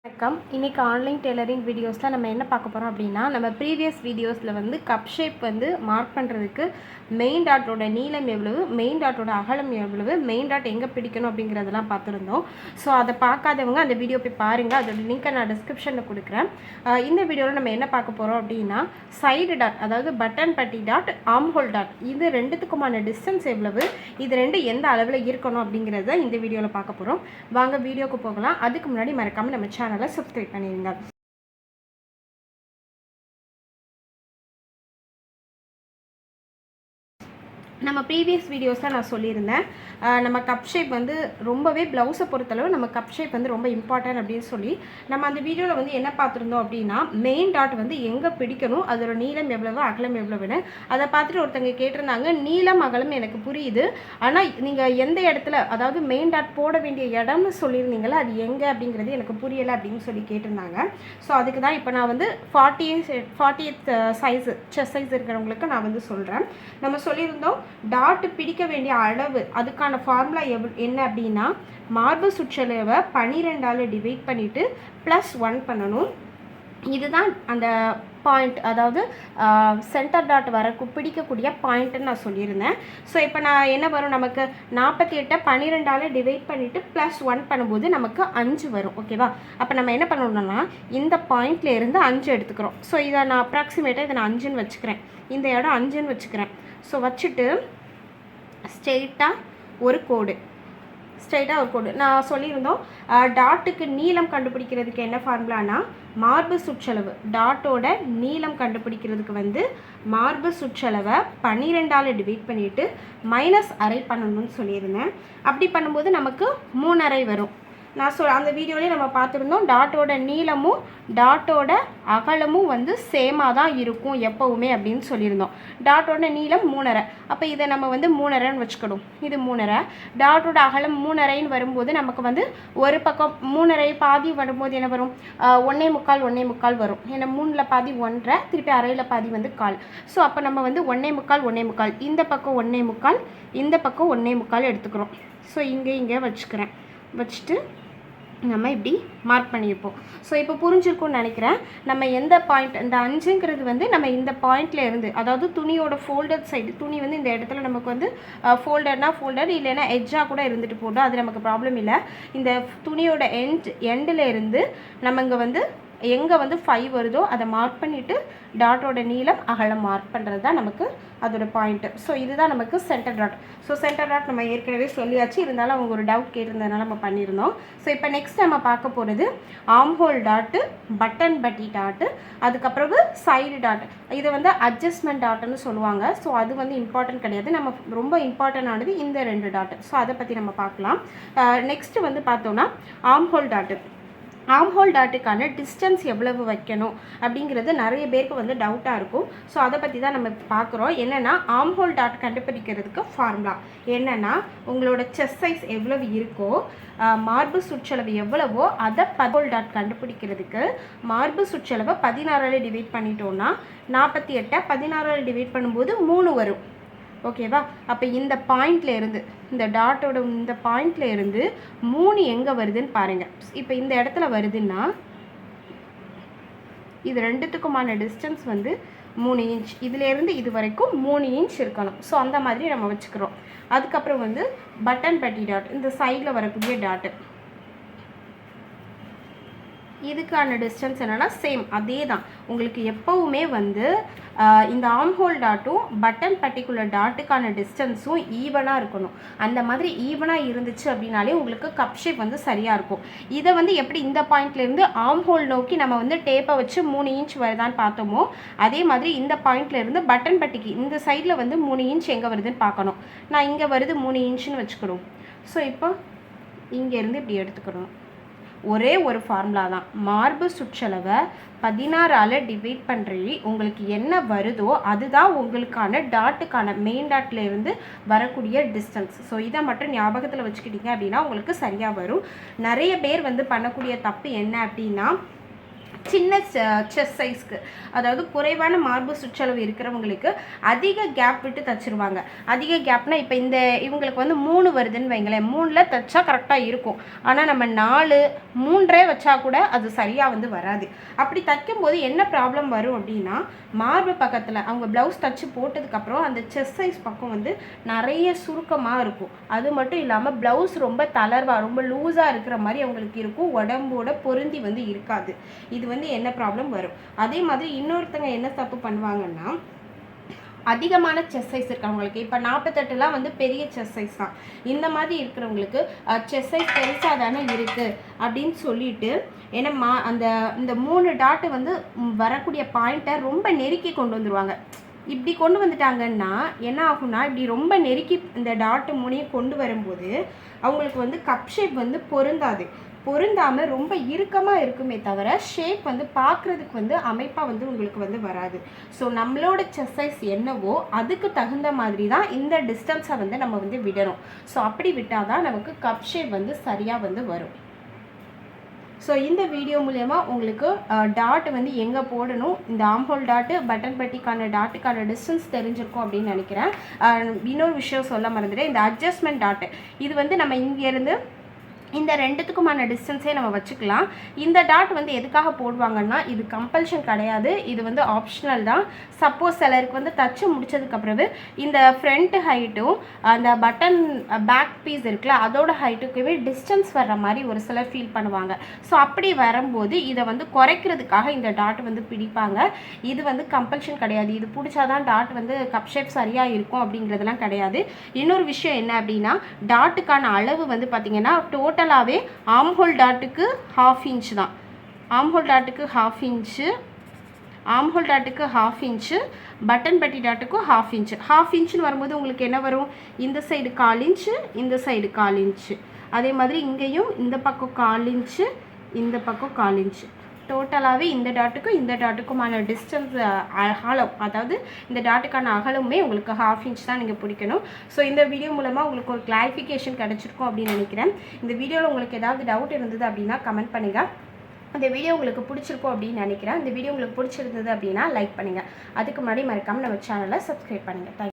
வணக்கம். இன்றைக்கி online tailoring வீடியோஸில் நம்ம என்ன பார்க்க போகிறோம் அப்படின்னா, நம்ம ப்ரீவியஸ் வீடியோஸில் வந்து கப் ஷேப் வந்து மார்க் பண்ணுறதுக்கு மெயின் டாட்டோட நீளம் எவ்வளவு, மெயின் டாட்டோட அகலம் எவ்வளவு, மெயின் டாட் எங்கே பிடிக்கணும் அப்படிங்கிறதெல்லாம் பார்த்துருந்தோம். ஸோ அதை பார்க்காதவங்க அந்த வீடியோ போய் பாருங்கள். அதோட லிங்க்கை நான் டிஸ்கிரிப்ஷனில் கொடுக்குறேன். இந்த வீடியோவில் நம்ம என்ன பார்க்க போகிறோம் அப்படின்னா, சைடு டாட், அதாவது பட்டன் பட்டி டாட், ஆர்ம் ஹோல் டாட், இது ரெண்டுத்துக்குமான டிஸ்டன்ஸ் எவ்வளவு, இது ரெண்டு எந்த அளவில் இருக்கணும் அப்படிங்கிறத இந்த வீடியோவில் பார்க்க போகிறோம். வாங்க வீடியோக்கு போகலாம். அதுக்கு முன்னாடி மறக்காமல் நம்ம சேனலை சப்ஸ்கிரைப் பண்ணிடுங்க. நம்ம ப்ரீவியஸ் வீடியோஸில் நான் சொல்லியிருந்தேன், நம்ம கப் ஷேப் வந்து ரொம்பவே ப்ளவுஸை பொறுத்தளவு நம்ம கப் ஷேப் வந்து ரொம்ப இம்பார்ட்டன்ட் அப்படின்னு சொல்லி நம்ம அந்த வீடியோவில் வந்து என்ன பார்த்துருந்தோம் அப்படின்னா, மெயின் டாட் வந்து எங்கே பிடிக்கணும், அதோட நீளம் எவ்வளவு, அகலம் எவ்வளவுன்னு அதை பார்த்துட்டு ஒருத்தங்க கேட்டிருந்தாங்க. நீளம் அகலம் எனக்கு புரியுது, ஆனால் நீங்கள் எந்த இடத்துல, அதாவது மெயின் டாட் போட வேண்டிய இடம்னு சொல்லியிருந்தீங்களா, அது எங்கே அப்படிங்கிறது எனக்கு புரியலை அப்படின்னு சொல்லி கேட்டிருந்தாங்க. ஸோ அதுக்கு தான் இப்போ நான் வந்து 40th சைஸு செஸ்ட் சைஸ் இருக்கிறவங்களுக்கு நான் வந்து சொல்கிறேன். நம்ம சொல்லியிருந்தோம் டாட் பிடிக்க வேண்டிய அளவு, அதுக்கான ஃபார்முலா என்ன அப்படின்னா, மார்பு சுற்றளவை 12ஆல் டிவைட் பண்ணிவிட்டு +1 பண்ணணும். இதுதான் அந்த பாயிண்ட், அதாவது சென்டர் டாட் பிடிக்கக்கூடிய பாயிண்ட்டுன்னு நான் சொல்லியிருந்தேன். ஸோ இப்போ நான் என்ன வரும், நமக்கு 48 12ஆல் டிவைட் பண்ணிவிட்டு +1 பண்ணும்போது நமக்கு 5 வரும். ஓகேவா? அப்போ நம்ம என்ன பண்ணணும்னா, இந்த பாயிண்ட்ல இருந்து 5 எடுத்துக்கிறோம். ஸோ இதை நான் அப்ராக்சிமேட்டாக இதை நான் 5ன்னு வச்சுக்கிறேன், இந்த இடம் 5ன்னு வச்சுக்கிறேன். ஸோ வச்சுட்டு ஸ்ட்ரெயிட்டாக ஒரு கோடு நான் சொல்லியிருந்தோம். டாட்டுக்கு நீளம் கண்டுபிடிக்கிறதுக்கு என்ன ஃபார்முலானா, மார்பு சுற்றளவு, டாட்டோட நீளம் கண்டுபிடிக்கிறதுக்கு வந்து மார்பு சுற்றளவை 12ஆல் டிவைட் பண்ணிவிட்டு -1/2 பண்ணணும்னு சொல்லியிருந்தேன். அப்படி பண்ணும்போது நமக்கு 3/2 வரும். நான் அந்த வீடியோலேயே நம்ம பார்த்துருந்தோம், டாட்டோட நீளமும் டாட்டோட அகலமும் வந்து சேமாக தான் இருக்கும் எப்போவுமே அப்படின்னு சொல்லியிருந்தோம். டாட்டோட நீளம் 3.5, அப்போ இதை நம்ம வந்து 3.5ன்னு வச்சுக்கணும். இது 3.5, டாட்டோட அகலம் 3.5ன்னு வரும்போது நமக்கு வந்து ஒரு பக்கம் 3.5 பாதி வரும்போது என்ன வரும், 1.25 வரும். ஏன்னா 3ல் பாதி 1.5, திருப்பி அரையில் பாதி வந்து 1/4. ஸோ அப்போ நம்ம வந்து 1.25 இந்த பக்கம் 1.25, இந்த பக்கம் 1.25 எடுத்துக்கிறோம். ஸோ இங்கே வச்சுட்டு நம்ம இப்படி மார்க் பண்ணியிருப்போம். ஸோ இப்போ புரிஞ்சிருக்கும்னு நினைக்கிறேன். நம்ம எந்த பாயிண்ட், இந்த 5ங்கிறது வந்து நம்ம இந்த பாயிண்டில் இருந்து, அதாவது துணியோட ஃபோல்டட் சைடு, துணி வந்து இந்த இடத்துல நமக்கு வந்து ஃபோல்டட் இல்லைன்னா எட்ஜாக கூட இருந்துட்டு போட்டோம், அது நமக்கு ப்ராப்ளம் இல்லை. இந்த துணியோட எண்டில் இருந்து நம்ம இங்கே வந்து எங்கே வந்து 5 வருதோ அதை மார்க் பண்ணிவிட்டு டாட்டோட நீளம் அகலம் மார்க் பண்ணுறது தான் நமக்கு அதோட பாயிண்ட்டு. ஸோ இதுதான் நமக்கு centre dot. So centre dot நம்ம ஏற்கனவே சொல்லியாச்சு, இருந்தாலும் அவங்க ஒரு டவுட் கேட்டிருந்ததுனால நம்ம பண்ணியிருந்தோம். ஸோ இப்போ நெக்ஸ்ட் நம்ம பார்க்க போகிறது ஆர்ம் ஹோல் டாட்டு, பட்டன் பட்டி டாட்டு, அதுக்கப்புறம் சைடு டாட். இதை வந்து அட்ஜஸ்ட்மெண்ட் டாட்டுன்னு சொல்லுவாங்க. ஸோ அது வந்து இம்பார்ட்டன்ட் கிடையாது, நம்ம ரொம்ப இம்பார்ட்டன்ட் ஆனது இந்த 2 டாட்டு. ஸோ அதை பற்றி நம்ம பார்க்கலாம். நெக்ஸ்ட்டு வந்து பார்த்தோன்னா ஆர்ம் ஹோல் டாட்டு. ஆர்ம் ஹோல் டாட்டுக்கான டிஸ்டன்ஸ் எவ்வளவு வைக்கணும் அப்படிங்கிறது நிறைய பேருக்கு வந்து டவுட்டாக இருக்கும். ஸோ அதை பற்றி தான் நம்ம பார்க்குறோம். என்னென்னா, ஆர்ம் ஹோல் டாட் கண்டுபிடிக்கிறதுக்கு ஃபார்முலா என்னென்னா, உங்களோட செஸ்ட் சைஸ் எவ்வளவு இருக்கோ, மார்பு சுற்றளவு எவ்வளவோ அதை ஹோல் டாட் கண்டுபிடிக்கிறதுக்கு மார்பு சுற்றளவை 16ஆல் டிவைட் பண்ணிட்டோன்னா 48, 16ஆல் டிவைட் பண்ணும்போது 3 வரும். ஓகேவா? அப்போ இந்த பாயிண்டில் இருந்து, இந்த டாட்டோட இந்த பாயிண்டில் இருந்து 3 எங்கே வருதுன்னு பாருங்கள். இப்போ இந்த இடத்துல வருதுன்னா இது ரெண்டுத்துக்குமான டிஸ்டன்ஸ் வந்து 3 இன்ச். இதிலேருந்து இது வரைக்கும் 3 இன்ச் இருக்கணும். ஸோ அந்த மாதிரி நம்ம வச்சுக்கிறோம். அதுக்கப்புறம் வந்து பட்டன் பட்டி டாட், இந்த சைடில் வரக்கூடிய டாட்டு, இதுக்கான டிஸ்டன்ஸ் என்னென்னா சேம் அதே தான். உங்களுக்கு எப்போவுமே வந்து இந்த ஆர்ம் ஹோல் டாட்டும் பட்டன் பர்டிகுலர் டாட்டுக்கான டிஸ்டன்ஸும் ஈவனாக இருக்கணும். அந்த மாதிரி ஈவனாக இருந்துச்சு அப்படின்னாலே உங்களுக்கு கப் ஷேப் வந்து சரியாக இருக்கும். இதை வந்து எப்படி இந்த பாயிண்ட்லேருந்து ஆர்ம் ஹோல் நோக்கி நம்ம வந்து டேப்பை வச்சு 3 இன்ச் வருதான்னு பார்த்தோமோ, அதே மாதிரி இந்த பாயிண்ட்லேருந்து பட்டன் பட்டிக்கு இந்த சைடில் வந்து 3 இன்ச் எங்கே வருதுன்னு பார்க்கணும். நான் இங்கே வருது 3 இன்ச்சுன்னு வச்சுக்கணும். ஸோ இப்போ இங்கேருந்து இப்படி எடுத்துக்கணும். ஒரே ஒரு ஃபார்முலா தான், மார்பு சுற்றளவை 16ஆல் டிவைட் பண்ணுறி உங்களுக்கு என்ன வருதோ அதுதான் உங்களுக்கான டாட்டுக்கான மெயின் டாட்டில் இருந்து வரக்கூடிய டிஸ்டன்ஸ். ஸோ இதை மட்டும் ஞாபகத்தில் வச்சுக்கிட்டீங்க அப்படின்னா உங்களுக்கு சரியாக வரும். நிறைய பேர் வந்து பண்ணக்கூடிய தப்பு என்ன அப்படின்னா, சின்ன செஸ்ட் சைஸ்க்கு, அதாவது குறைவான மார்பு சுற்றளவு இருக்கிறவங்களுக்கு அதிக கேப் விட்டு தைச்சிருவாங்க. அதிக கேப்னா இப்போ இவங்களுக்கு வந்து 3 வருதுன்னு வைங்களேன், 3ல் தைச்சா கரெக்டாக இருக்கும். ஆனால் நம்ம 4, 3 வச்சா கூட அது சரியாக வந்து வராது. அப்படி தைக்கும்போது என்ன ப்ராப்ளம் வரும் அப்படின்னா, மார்பு பக்கத்தில் அவங்க ப்ளவுஸ் தைச்சி போட்டதுக்கப்புறம் அந்த செஸ்ட் சைஸ் பக்கம் வந்து நிறைய சுருக்கமாக இருக்கும். அது மட்டும் இல்லாமல் ப்ளவுஸ் ரொம்ப தளர்வாக ரொம்ப லூஸாக இருக்கிற மாதிரி அவங்களுக்கு இருக்கும், உடம்போட பொருந்தி வந்து இருக்காது. இது வந்து என்ன ப்ராப்ளம் வரும். அதே மாதிரி இன்னொருத்தங்க என்ன தப்பு பண்ணுவாங்கன்னா, அதிகமான செஸ்ட் சைஸ் இருக்கிறவங்களுக்கு, இப்போ 48லாம் வந்து பெரிய செஸ்ட் சைஸ் தான், இந்த மாதிரி இருக்கிறவங்களுக்கு செஸ்ட் சைஸ் பெருசாக தானே இருக்குது அப்படின்னு சொல்லிட்டு ஏன்னா இந்த 3 டாட்டு வந்து வரக்கூடிய பாயிண்ட்டை ரொம்ப நெருக்கி கொண்டு வந்துடுவாங்க. இப்படி கொண்டு வந்துட்டாங்கன்னா என்ன ஆகும்னா, இப்படி ரொம்ப நெருக்கி இந்த டாட்டு 3ஐயும் கொண்டு வரும்போது அவங்களுக்கு வந்து கப் ஷேப் வந்து பொருந்தாமல் ரொம்ப இறுக்கமாக இருக்குமே தவிர ஷேப் வந்து பார்க்குறதுக்கு வந்து அமைப்பாக வந்து உங்களுக்கு வந்து வராது. ஸோ நம்மளோட செஸ்ட் சைஸ் என்னவோ அதுக்கு தகுந்த மாதிரி தான் இந்த டிஸ்டன்ஸை வந்து நம்ம வந்து விடணும். ஸோ அப்படி விட்டால் தான் நமக்கு கப் ஷேப் வந்து சரியாக வந்து வரும். ஸோ இந்த வீடியோ மூலமா உங்களுக்கு டாட் வந்து எங்கே போடணும், இந்த ஆம்ஹோல் டாட்டு பட்டன் பட்டிக்கான டாட்டுக்கான டிஸ்டன்ஸ் தெரிஞ்சிருக்கும் அப்படின்னு நினைக்கிறேன். இன்னொரு விஷயம் சொல்ல மறந்துட்டேன், இந்த அட்ஜஸ்ட்மெண்ட் டாட்டு இது வந்து நம்ம இங்கேருந்து இந்த ரெண்டுத்துக்குமான டிஸ்டன்ஸே நம்ம வச்சுக்கலாம். இந்த டாட் வந்து எதுக்காக போடுவாங்கன்னா, இது கம்பல்ஷன் கிடையாது, இது வந்து ஆப்ஷனல் தான். சப்போஸ் சிலருக்கு வந்து தச்சு முடிச்சதுக்கப்புறவு இந்த ஃப்ரண்ட் ஹைட்டும் அந்த பட்டன் பேக் பீஸ் இருக்குல்ல அதோட ஹைட்டுக்குமே டிஸ்டன்ஸ் வர்ற மாதிரி ஒரு சிலர் ஃபீல் பண்ணுவாங்க. ஸோ அப்படி வரும்போது இதை வந்து குறைக்கிறதுக்காக இந்த டாட் வந்து பிடிப்பாங்க. இது வந்து கம்பல்ஷன் கிடையாது, இது பிடிச்சாதான் டாட் வந்து கப் ஷேப் சரியாக இருக்கும் அப்படிங்கிறதுலாம் கிடையாது. இன்னொரு விஷயம் என்ன அப்படின்னா, டாட்டுக்கான அளவு வந்து பார்த்திங்கன்னா டோட்டலாகவே ஆம்ஹோல் டாட்டுக்கு 1/2 இன்ச் தான். ஆம்ஹோல் டாட்டுக்கு 1/2 இன்ச்சு, ஆம்ஹோல் டாட்டுக்கு 1/2 இன்ச்சு, பட்டன் பட்டி டாட்டுக்கும் 1/2 இன்ச்சு. 1/2 இன்ச்சுன்னு வரும்போது உங்களுக்கு என்ன வரும், இந்த சைடு 1/4 இன்ச்சு, இந்த சைடு 1/4 இன்ச்சு. அதே மாதிரி இங்கேயும் இந்த பக்கம் 1/4 இன்ச்சு, இந்த பக்கம் 1/4 இன்ச்சு. டோட்டலாகவே இந்த டாட்டுக்கும் இந்த டாட்டுக்குமான டிஸ்டன்ஸ் அகலம், அதாவது இந்த டாட்டுக்கான அகலமே உங்களுக்கு 1/2 இன்ச் தான் நீங்கள் பிடிக்கணும். ஸோ இந்த வீடியோ மூலமாக உங்களுக்கு ஒரு கிளாரிஃபிகேஷன் கிடச்சிருக்கும் அப்படின்னு நினைக்கிறேன். இந்த வீடியோவில் உங்களுக்கு ஏதாவது டவுட் இருந்தது அப்படின்னா கமெண்ட் பண்ணுங்கள். இந்த வீடியோ உங்களுக்கு பிடிச்சிருக்கும் அப்படின்னு நினைக்கிறேன். இந்த வீடியோ உங்களுக்கு பிடிச்சிருந்தது அப்படின்னா லைக் பண்ணுங்கள். அதுக்கு முன்னாடி மறக்காமல் நம்ம சேனலை சப்ஸ்கிரைப் பண்ணுங்கள். தேங்க்யூ.